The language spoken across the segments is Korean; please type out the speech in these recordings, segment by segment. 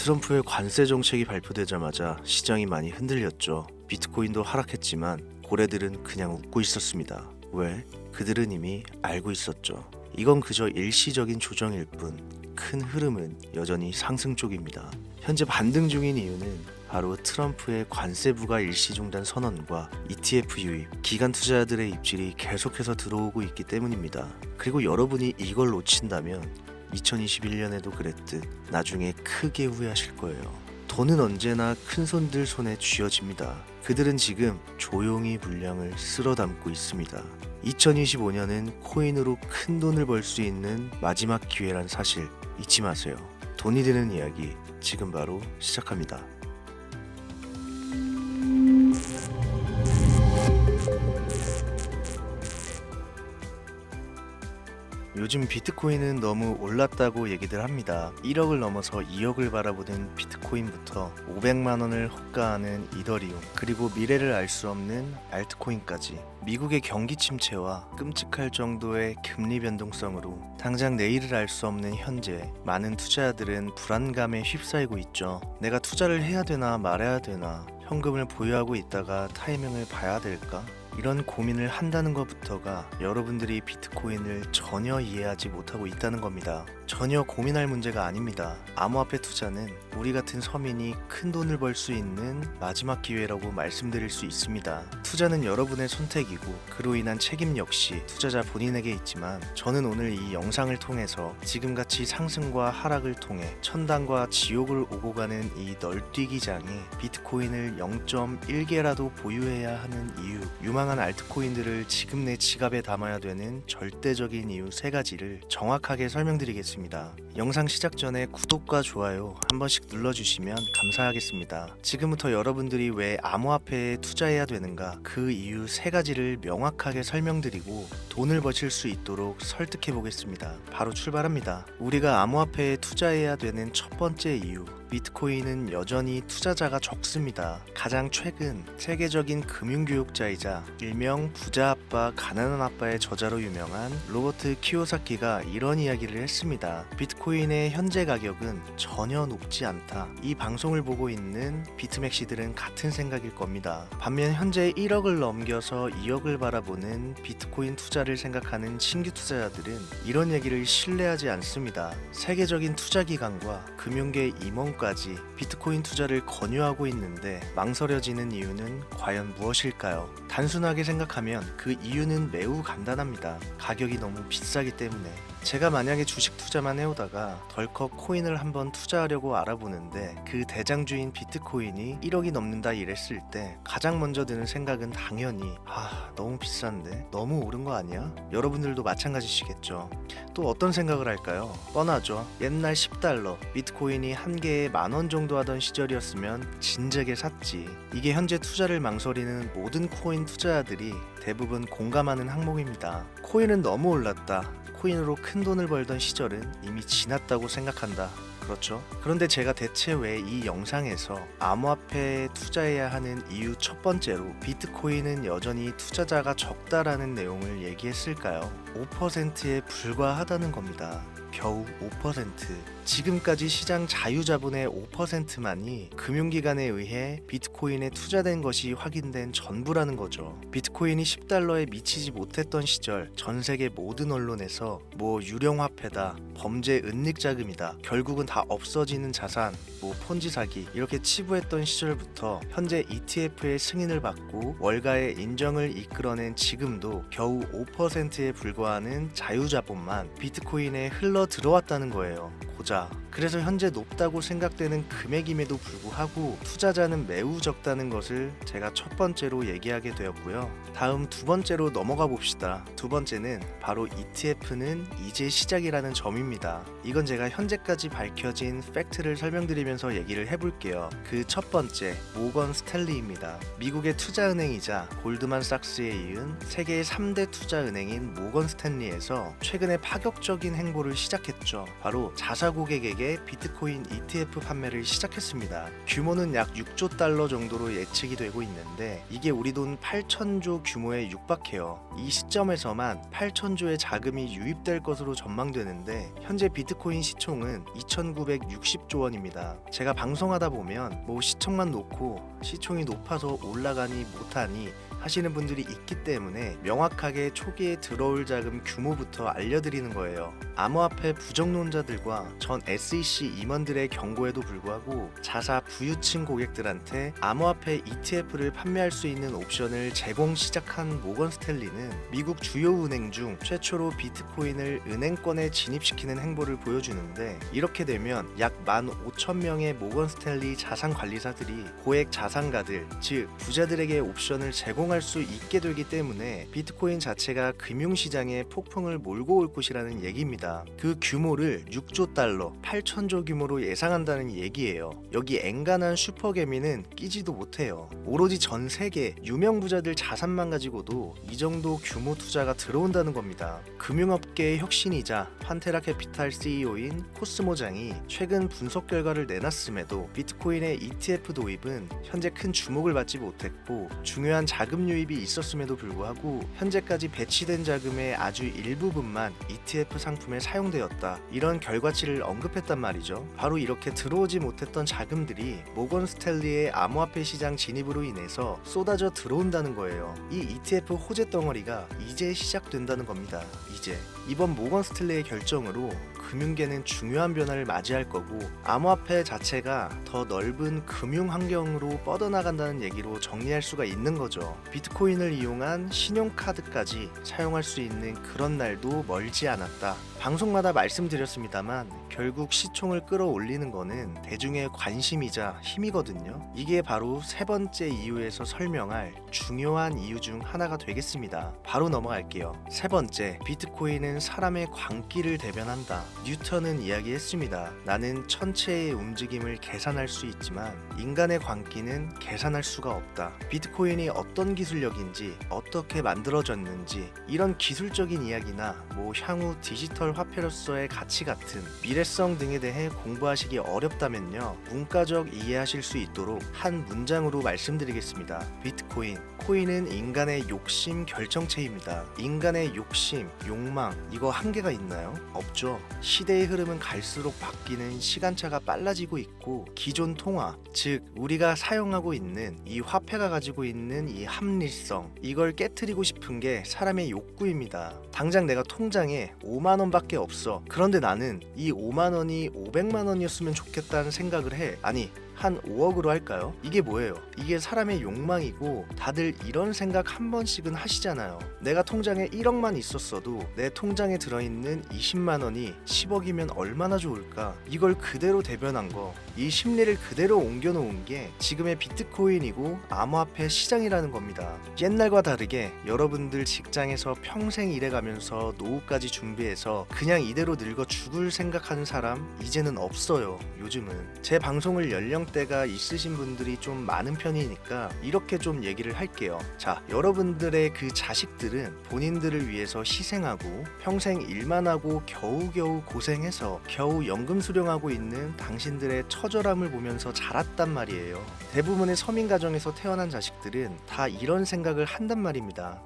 트럼프의 관세 정책이 발표되자마자 시장이 많이 흔들렸죠. 비트코인도 하락했지만 고래들은 그냥 웃고 있었습니다. 왜? 그들은 이미 알고 있었죠. 이건 그저 일시적인 조정일 뿐, 큰 흐름은 여전히 상승 쪽입니다. 현재 반등 중인 이유는 바로 트럼프의 관세 부과 일시 중단 선언과 ETF 유입, 기관 투자자들의 입질이 계속해서 들어오고 있기 때문입니다. 그리고 여러분이 이걸 놓친다면 2021년에도 그랬듯 나중에 크게 후회하실 거예요. 돈은 언제나 큰 손들 손에 쥐어집니다. 그들은 지금 조용히 물량을 쓸어 담고 있습니다. 2025년은 코인으로 큰 돈을 벌 수 있는 마지막 기회란 사실 잊지 마세요. 돈이 되는 이야기 지금 바로 시작합니다. 요즘 비트코인은 너무 올랐다고 얘기들 합니다. 1억을 넘어서 2억을 바라보는 비트코인부터 500만 원을 호가하는 이더리움, 그리고 미래를 알 수 없는 알트코인까지 미국의 경기 침체와 끔찍할 정도의 금리 변동성으로 당장 내일을 알 수 없는 현재, 많은 투자자들은 불안감에 휩싸이고 있죠. 내가 투자를 해야 되나 말아야 되나, 현금을 보유하고 있다가 타이밍을 봐야 될까? 이런 고민을 한다는 것부터가 여러분들이 비트코인을 전혀 이해하지 못하고 있다는 겁니다. 전혀 고민할 문제가 아닙니다. 암호화폐 투자는 우리 같은 서민이 큰 돈을 벌 수 있는 마지막 기회라고 말씀드릴 수 있습니다. 투자는 여러분의 선택이고 그로 인한 책임 역시 투자자 본인에게 있지만, 저는 오늘 이 영상을 통해서 지금같이 상승과 하락을 통해 천당과 지옥을 오고 가는 이 널뛰기장에 비트코인을 0.1개라도 보유해야 하는 이유, 유망한 알트코인들을 지금 내 지갑에 담아야 되는 절대적인 이유 3가지를 정확하게 설명드리겠습니다. 영상 시작 전에 구독과 좋아요 한 번씩 눌러주시면 감사하겠습니다. 지금부터 여러분들이 왜 암호화폐에 투자해야 되는가, 그 이유 3가지를 명확하게 설명드리고 돈을 버실 수 있도록 설득해 보겠습니다. 바로 출발합니다. 우리가 암호화폐에 투자해야 되는 첫 번째 이유, 비트코인은 여전히 투자자가 적습니다. 가장 최근 세계적인 금융교육자이자 일명 부자 아빠 가난한 아빠의 저자로 유명한 로버트 키요사키가 이런 이야기를 했습니다. 비트코인의 현재 가격은 전혀 높지 않다. 이 방송을 보고 있는 비트맥시들은 같은 생각일 겁니다. 반면 현재 1억을 넘겨서 2억을 바라보는 비트코인 투자를 생각하는 신규 투자자들은 이런 얘기를 신뢰하지 않습니다. 세계적인 투자기관과 금융계 임원까지 비트코인 투자를 권유하고 있는데 망설여지는 이유는 과연 무엇일까요? 단순하게 생각하면 그 이유는 매우 간단합니다. 가격이 너무 비싸기 때문에. 제가 만약에 주식 투자만 해오다가 덜컥 코인을 한번 투자하려고 알아보는데 그 대장주인 비트코인이 1억이 넘는다 이랬을 때 가장 먼저 드는 생각은 당연히 너무 비싼데? 너무 오른 거 아니야? 여러분들도 마찬가지시겠죠. 또 어떤 생각을 할까요? 뻔하죠. 옛날 10달러, 비트코인이 한 개에 10,000원 정도 하던 시절이었으면 진작에 샀지. 이게 현재 투자를 망설이는 모든 코인 투자자들이 대부분 공감하는 항목입니다. 코인은 너무 올랐다. 코인으로 큰 돈을 벌던 시절은 이미 지났다고 생각한다. 그렇죠? 그런데 제가 대체 왜 이 영상에서 암호화폐에 투자해야 하는 이유 첫 번째로 비트코인은 여전히 투자자가 적다라는 내용을 얘기했을까요? 5%에 불과하다는 겁니다. 겨우 5%. 지금까지 시장 자유자본의 5%만이 금융기관에 의해 비트코인에 투자된 것이 확인된 전부라는 거죠. 비트코인이 10달러에 미치지 못했던 시절 전 세계 모든 언론에서 유령화폐다, 범죄 은닉자금이다, 결국은 다 없어지는 자산, 폰지 사기 이렇게 치부했던 시절부터 현재 ETF의 승인을 받고 월가의 인정을 이끌어낸 지금도 겨우 5%에 불과하는 자유자본만 비트코인에 흘러 들어왔다는 거예요. 고작. 그래서 현재 높다고 생각되는 금액임에도 불구하고 투자자는 매우 적다는 것을 제가 첫 번째로 얘기하게 되었고요. 다음 두 번째로 넘어가 봅시다. 두 번째는 바로 ETF는 이제 시작이라는 점입니다. 이건 제가 현재까지 밝혀진 팩트를 설명드리면서 얘기를 해볼게요. 그 첫 번째, 모건 스탠리입니다. 미국의 투자은행이자 골드만삭스에 이은 세계의 3대 투자은행인 모건 스탠리에서 최근에 파격적인 행보를 시작했죠. 바로 자사 고객에게 빠르게 비트코인 ETF 판매를 시작했습니다. 규모는 약 6조 달러 정도로 예측이 되고 있는데 이게 우리 돈 8천조 규모에 육박해요. 이 시점에서만 8천조의 자금이 유입될 것으로 전망되는데 현재 비트코인 시총은 2,960조 원입니다. 제가 방송하다 보면 뭐 시총만 놓고 시총이 높아서 올라가니 못하니 하시는 분들이 있기 때문에 명확하게 초기에 들어올 자금 규모부터 알려드리는 거예요. 암호화폐 부정론자들과 전 SEC 임원들의 경고에도 불구하고 자사 부유층 고객들한테 암호화폐 ETF를 판매할 수 있는 옵션을 제공 시작한 모건 스탠리는 미국 주요 은행 중 최초로 비트코인을 은행권에 진입시키는 행보를 보여주는데 이렇게 되면 약 15,000명의 모건 스탠리 자산관리사들이 고액 자산가들, 즉 부자들에게 옵션을 제공할 수 있게 되기 때문에 비트코인 자체가 금융시장에 폭풍을 몰고 올 것이라는 얘기입니다. 그 규모를 6조 달러, 8천조 규모로 예상한다는 얘기예요. 여기 엔간한 슈퍼개미는 끼지도 못해요. 오로지 전 세계 유명 부자들 자산만 가지고도 이 정도 규모 투자가 들어온다는 겁니다. 금융업계의 혁신이자 판테라 캐피탈 CEO인 코스모장이 최근 분석 결과를 내놨음에도 비트코인의 ETF 도입은 현재 큰 주목을 받지 못했고 중요한 자금 유입이 있었음에도 불구하고 현재까지 배치된 자금의 아주 일부분만 ETF 상품에 사용되었다. 이런 결과치를 언급했단 말이죠. 바로 이렇게 들어오지 못했던 자금들이 모건 스탠리의 암호화폐 시장 진입으로 인해서 쏟아져 들어온다는 거예요. 이 ETF 호재 덩어리가 이제 시작된다는 겁니다. 이제 이번 모건 스탠리의 결정으로 금융계는 중요한 변화를 맞이할 거고 암호화폐 자체가 더 넓은 금융 환경으로 뻗어나간다는 얘기로 정리할 수가 있는 거죠. 비트코인을 이용한 신용카드까지 사용할 수 있는 그런 날도 멀지 않았다. 방송마다 말씀드렸습니다만 결국 시총을 끌어올리는 거는 대중의 관심이자 힘이거든요. 이게 바로 세 번째 이유에서 설명할 중요한 이유 중 하나가 되겠습니다. 바로 넘어갈게요. 세 번째, 비트코인은 사람의 광기를 대변한다. 뉴턴은 이야기했습니다. 나는 천체의 움직임을 계산할 수 있지만 인간의 광기는 계산할 수가 없다. 비트코인이 어떤 기술력인지 어떻게 만들어졌는지 이런 기술적인 이야기나 향후 디지털 화폐로서의 가치 같은 미래성 등에 대해 공부하시기 어렵다면요, 문과적 이해하실 수 있도록 한 문장으로 말씀드리겠습니다. 비트코인, 코인은 인간의 욕심 결정체입니다. 인간의 욕심, 욕망, 이거 한계가 있나요? 없죠. 시대의 흐름은 갈수록 바뀌는 시간차가 빨라지고 있고 기존 통화, 즉 우리가 사용하고 있는 이 화폐가 가지고 있는 이 합리성, 이걸 깨트리고 싶은 게 사람의 욕구입니다. 당장 내가 통장에 5만 원밖에 없어. 그런데 나는 이 5만 원이 500만 원이었으면 좋겠다는 생각을 해. 아니, 한 5억으로 할까요? 이게 뭐예요? 이게 사람의 욕망이고 다들 이런 생각 한 번씩은 하시잖아요. 내가 통장에 1억만 있었어도 내 통장에 들어있는 20만 원이 10억이면 얼마나 좋을까? 이걸 그대로 대변한 거, 이 심리를 그대로 옮겨놓은 게 지금의 비트코인이고 암호화폐 시장이라는 겁니다. 옛날과 다르게 여러분들 직장에서 평생 일해가면서 노후까지 준비해서 그냥 이대로 늙어 죽을 생각하는 사람 이제는 없어요. 요즘은 제 방송을 연령대가 있으신 분들이 좀 많은 편이니까 이렇게 좀 얘기를 할게요. 자, 여러분들의 그 자식들은 본인들을 위해서 희생하고 평생 일만 하고 겨우겨우 고생해서 겨우 연금 수령하고 있는 당신들의 처절함을 보면서 자랐단 말이에요. 대부분의 서민 가정에서 태어난 자식들은 다 이런 생각을 한단 말입니다.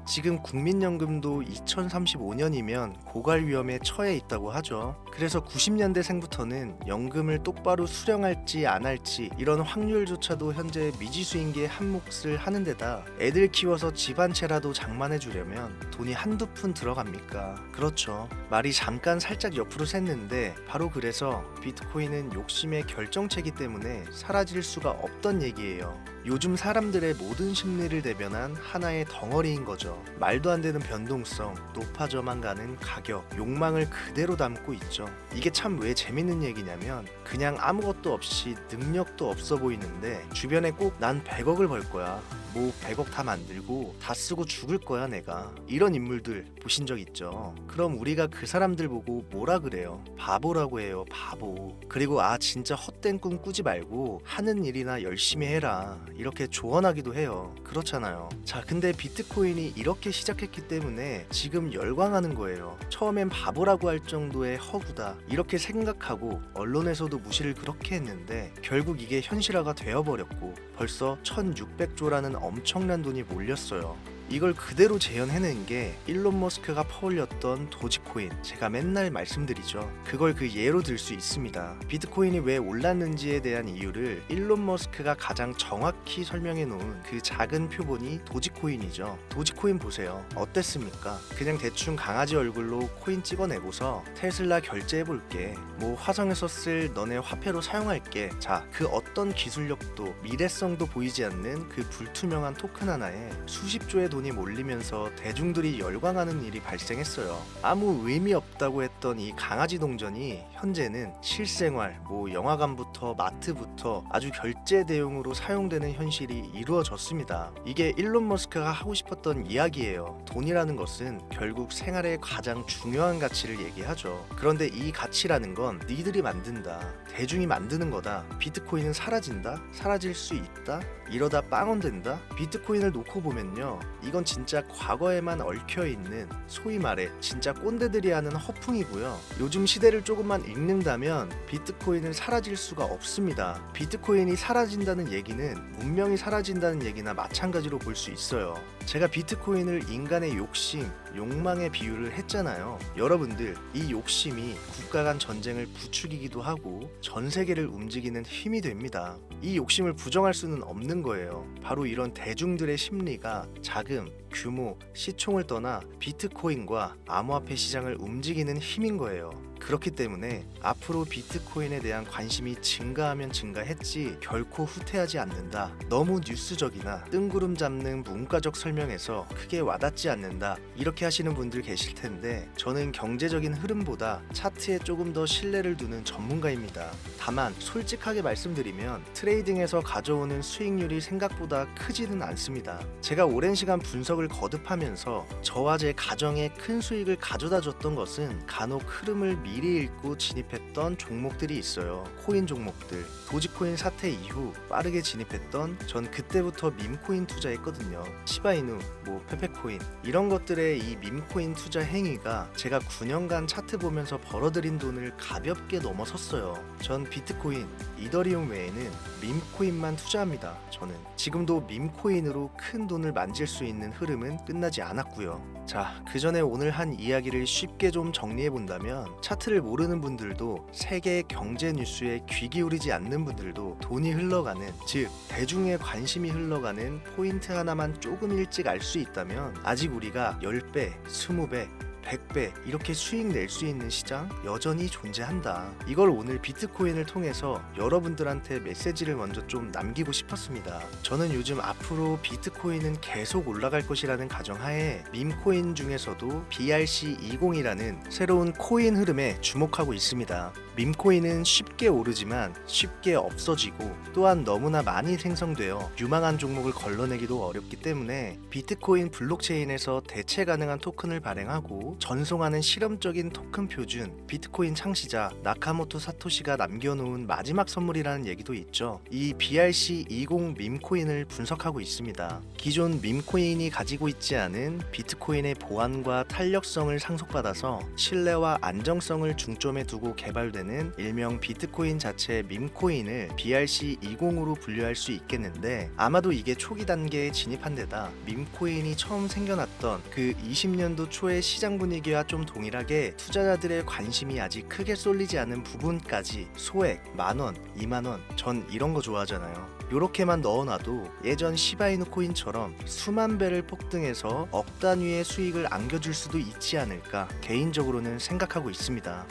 지금 국민연금도 2035년이면 고갈 위험에 처해 있다고 하죠. 그래서 90년대생부터는 연금을 똑바로 수령할지 안 할지 이런 확률조차도 현재 미지수인 게 한 몫을 하는 데다 애들 키워서 집 한 채라도 장만해 주려면 돈이 한두 푼 들어갑니까? 그렇죠. 말이 잠깐 살짝 옆으로 샜는데 바로 그래서 비트코인은 욕심의 결정체이기 때문에 사라질 수가 없던 얘기예요. 요즘 사람들의 모든 심리를 대변한 하나의 덩어리인 거죠. 말도 안 되는 변동성, 높아져만 가는 가격, 욕망을 그대로 담고 있죠. 이게 참 왜 재밌는 얘기냐면 그냥 아무것도 없이 능력도 없어 보이는데 주변에 꼭 난 100억을 벌 거야, 뭐 100억 다 만들고 다 쓰고 죽을 거야 내가. 이런 인물들 보신 적 있죠? 그럼 우리가 그 사람들 보고 뭐라 그래요? 바보라고 해요, 바보. 그리고 진짜 헛된 꿈 꾸지 말고 하는 일이나 열심히 해라, 이렇게 조언하기도 해요. 그렇잖아요. 자, 근데 비트코인이 이렇게 시작했기 때문에 지금 열광하는 거예요. 처음엔 바보라고 할 정도의 허구다, 이렇게 생각하고 언론에서도 무시를 그렇게 했는데 결국 이게 현실화가 되어버렸고 벌써 1600조라는 엄청난 돈이 몰렸어요. 이걸 그대로 재현해낸 게 일론 머스크가 퍼올렸던 도지코인, 제가 맨날 말씀드리죠. 그걸 그 예로 들 수 있습니다. 비트코인이 왜 올랐는지에 대한 이유를 일론 머스크가 가장 정확히 설명해 놓은 그 작은 표본이 도지코인이죠. 도지코인 보세요. 어땠습니까? 그냥 대충 강아지 얼굴로 코인 찍어내고서 테슬라 결제해볼게, 뭐 화성에서 쓸 너네 화폐로 사용할게. 자, 그 어떤 기술력도 미래성도 보이지 않는 그 불투명한 토큰 하나에 수십조의 돈이 몰리면서 대중들이 열광하는 일이 발생했어요. 아무 의미 없다고 했던 이 강아지 동전이 현재는 실생활, 뭐 영화관부터 마트부터 아주 결제 대용으로 사용되는 현실이 이루어졌습니다. 이게 일론 머스크가 하고 싶었던 이야기예요. 돈이라는 것은 결국 생활의 가장 중요한 가치를 얘기하죠. 그런데 이 가치라는 건 니들이 만든다, 대중이 만드는 거다. 비트코인은 사라진다? 사라질 수 있다? 이러다 빵원 된다? 비트코인을 놓고 보면요, 이건 진짜 과거에만 얽혀있는, 소위 말해 진짜 꼰대들이 하는 허풍이고요. 요즘 시대를 조금만 읽는다면 비트코인은 사라질 수가 없습니다. 비트코인이 사라진다는 얘기는 문명이 사라진다는 얘기나 마찬가지로 볼 수 있어요. 제가 비트코인을 인간의 욕심, 욕망에 비유를 했잖아요. 여러분들, 이 욕심이 국가 간 전쟁을 부추기기도 하고 전 세계를 움직이는 힘이 됩니다. 이 욕심을 부정할 수는 없는 거예요. 바로 이런 대중들의 심리가 자금, 규모, 시총을 떠나 비트코인과 암호화폐 시장을 움직이는 힘인 거예요. 그렇기 때문에 앞으로 비트코인에 대한 관심이 증가하면 증가했지 결코 후퇴하지 않는다. 너무 뉴스적이나 뜬구름 잡는 문과적 설명에서 크게 와닿지 않는다, 이렇게 하시는 분들 계실 텐데 저는 경제적인 흐름보다 차트에 조금 더 신뢰를 두는 전문가입니다. 다만 솔직하게 말씀드리면 트레이딩에서 가져오는 수익률이 생각보다 크지는 않습니다. 제가 오랜 시간 분석을 거듭하면서 저와 제 가정에 큰 수익을 가져다 줬던 것은 간혹 흐름을 미리 읽고 진입했던 종목들이 있어요. 코인 종목들. 도지코인 사태 이후 빠르게 진입했던, 전 그때부터 밈코인 투자했거든요. 시바이누, 뭐 페페코인, 이런 것들의 이 밈코인 투자 행위가 제가 9년간 차트 보면서 벌어들인 돈을 가볍게 넘어섰어요. 전 비트코인, 이더리움 외에는 밈코인만 투자합니다. 저는 지금도 밈코인으로 큰 돈을 만질 수 있는 흐름은 끝나지 않았고요. 자, 그 전에 오늘 한 이야기를 쉽게 좀 정리해 본다면, 차트를 모르는 분들도, 세계 경제 뉴스에 귀 기울이지 않는 분들도 돈이 흘러가는, 즉 대중의 관심이 흘러가는 포인트 하나만 조금 일찍 알 수 있다면 아직 우리가 10배, 20배, 100배 이렇게 수익 낼 수 있는 시장 여전히 존재한다. 이걸 오늘 비트코인을 통해서 여러분들한테 메시지를 먼저 좀 남기고 싶었습니다. 저는 요즘 앞으로 비트코인은 계속 올라갈 것이라는 가정하에 밈코인 중에서도 BRC20이라는 새로운 코인 흐름에 주목하고 있습니다. 밈코인은 쉽게 오르지만 쉽게 없어지고 또한 너무나 많이 생성되어 유망한 종목을 걸러내기도 어렵기 때문에 비트코인 블록체인에서 대체 가능한 토큰을 발행하고 전송하는 실험적인 토큰 표준, 비트코인 창시자 나카모토 사토시가 남겨놓은 마지막 선물이라는 얘기도 있죠. 이 BRC20 밈코인을 분석하고 있습니다. 기존 밈코인이 가지고 있지 않은 비트코인의 보안과 탄력성을 상속받아서 신뢰와 안정성을 중점에 두고 개발되는 일명 비트코인 자체의 밈코인을 BRC20으로 분류할 수 있겠는데, 아마도 이게 초기 단계에 진입한 데다 밈코인이 처음 생겨났던 그 20년도 초의 시장 분위기와 좀 동일하게 투자자들의 관심이 아직 크게 쏠리지 않은 부분까지 소액, 만원, 2만원, 전 이런 거 좋아하잖아요. 요렇게만 넣어놔도 예전 시바이누 코인처럼 수만 배를 폭등해서 억 단위의 수익을 안겨줄 수도 있지 않을까 개인적으로는 생각하고 있습니다.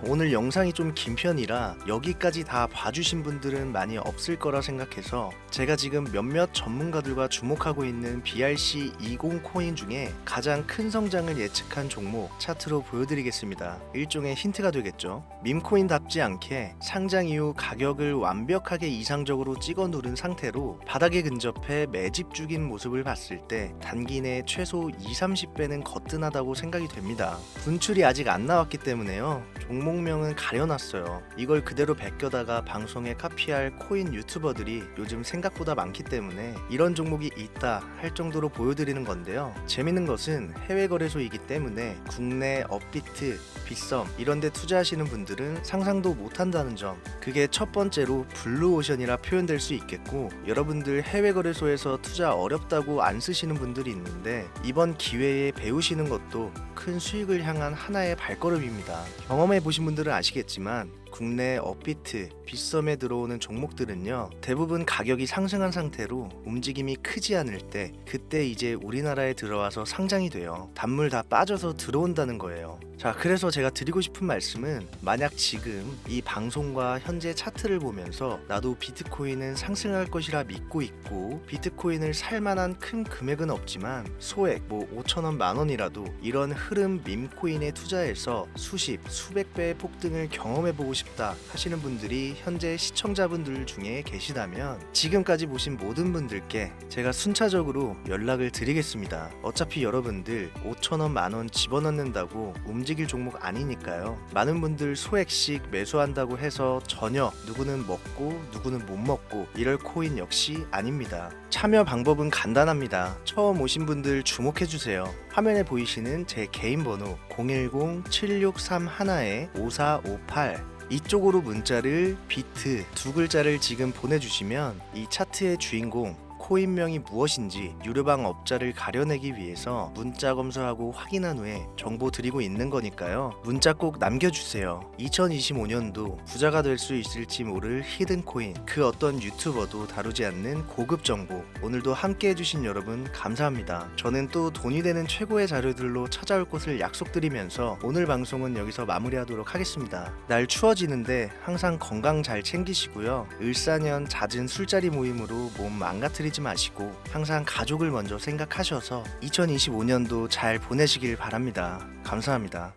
오늘 영상이 좀 긴 편이라 여기까지 다 봐주신 분들은 많이 없을 거라 생각해서 제가 지금 몇몇 전문가들과 주목하고 있는 BRC20 코인 중에 가장 큰 성장을 예측한 종목 차트로 보여드리겠습니다. 일종의 힌트가 되겠죠. 밈코인답지 않게 상장 이후 가격을 완벽하게 이상적으로 찍어 누른 오른 상태로 바닥에 근접해 매집 중인 모습을 봤을 때 단기 내 최소 2-30배는 거뜬하다고 생각이 됩니다. 분출이 아직 안 나왔기 때문에요. 종목명은 가려놨어요. 이걸 그대로 베껴다가 방송에 카피할 코인 유튜버들이 요즘 생각보다 많기 때문에 이런 종목이 있다 할 정도로 보여드리는 건데요. 재밌는 것은 해외 거래소이기 때문에 국내 업비트, 빗썸 이런 데 투자하시는 분들은 상상도 못한다는 점, 그게 첫 번째로 블루오션이라 표현될 수 있겠고, 여러분들 해외 거래소에서 투자 어렵다고 안 쓰시는 분들이 있는데 이번 기회에 배우시는 것도 큰 수익을 향한 하나의 발걸음입니다. 경험해 보신 분들은 아시겠지만 국내 업비트, 빗썸에 들어오는 종목들은요, 대부분 가격이 상승한 상태로 움직임이 크지 않을 때, 그때 이제 우리나라에 들어와서 상장이 돼요. 단물 다 빠져서 들어온다는 거예요. 자, 그래서 제가 드리고 싶은 말씀은, 만약 지금 이 방송과 현재 차트를 보면서 나도 비트코인은 상승할 것이라 믿고 있고 비트코인을 살 만한 큰 금액은 없지만 소액 5천원 만원이라도 이런 흐름 밈코인에 투자해서 수십, 수백 배의 폭등을 경험해보고 싶다 하시는 분들이 현재 시청자분들 중에 계시다면 지금까지 보신 모든 분들께 제가 순차적으로 연락을 드리겠습니다. 어차피 여러분들 5천원 만원 집어넣는다고 움직일 종목 아니니까요. 많은 분들 소액씩 매수한다고 해서 전혀 누구는 먹고 누구는 못 먹고 이럴 코인 역시 아닙니다. 참여 방법은 간단합니다. 처음 오신 분들 주목해주세요. 화면에 보이시는 제 개인 번호 010-7631-5458 이쪽으로 문자를 비트 두 글자를 지금 보내주시면 이 차트의 주인공 코인명이 무엇인지 유료방 업자를 가려내기 위해서 문자 검수하고 확인한 후에 정보 드리고 있는 거니까요. 문자 꼭 남겨주세요. 2025년도 부자가 될 수 있을지 모를 히든코인, 그 어떤 유튜버도 다루지 않는 고급 정보, 오늘도 함께 해주신 여러분 감사합니다. 저는 또 돈이 되는 최고의 자료들로 찾아올 것을 약속드리면서 오늘 방송은 여기서 마무리하도록 하겠습니다. 날 추워지는데 항상 건강 잘 챙기시고요. 을사년 잦은 술자리 모임으로 몸 망가뜨리지 마시고 항상 가족을 먼저 생각하셔서 2025년도 잘 보내시길 바랍니다. 감사합니다.